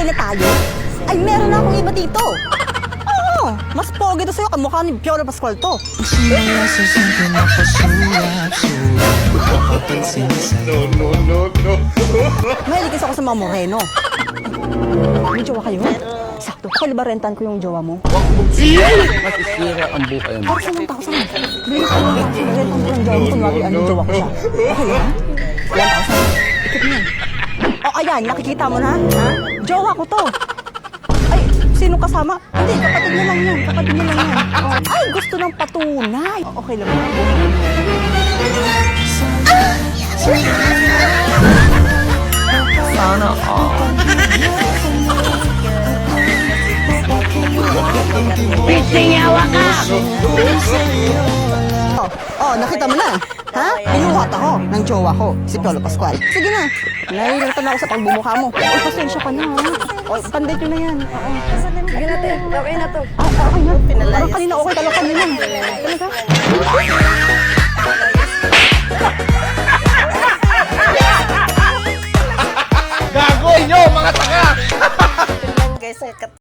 Hiwalay na tayo? Ay, meron na akong iba dito. Oo, mas pogi to sa'yo. Kamukha ni Piolo Pascual to. Mahilig kasi ako sa mga moreno. May jowa kayo? Sakto. Kalibarentan ko yung jowa mo. Masisira ang buhay mo. Para sa 1,000. Bili ko 1,000. Rentan ko yung jowa mo. Kunwari, jowa ko siya. Okay lang? 1,000. Ikot mo yan. O, ayan. Nakikita mo na? Ha? Jowa ko to. Ay, sino kasama? Hindi, kapatid niya lang yan. Kapatid niya lang yan. Ay, gusto ng patunay. Okay lang. Sana all. Pisingawa ka! Nakita mo na. Ha? Binuhat ako ng jowa ko, si Piolo Pascual. Sige na. Nahihiratan ako sa pagbumukha mo. O, pasensya ka na, ha? O, pandit yun na yan. Oo. Sige natin, okay na to. Okay na. Parang kanina okay talaga kanina. Talaga?